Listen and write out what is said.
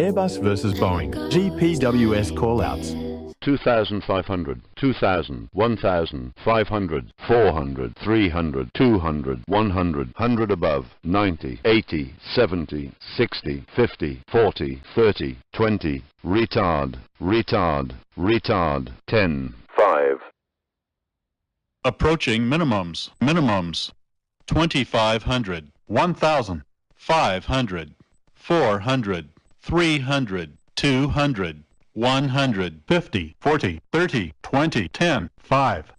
Airbus versus Boeing. GPWS callouts. 2,500, 2,000, 1,000, 500, 400, 300, 200, 100, 100 above, 90, 80, 70, 60, 50, 40, 30, 20, retard, retard, retard, 10, 5. Approaching minimums, minimums. 2,500, 1,000, 500, 400, 300, 200, 100, 50, 40, 30, 20, 10, 5.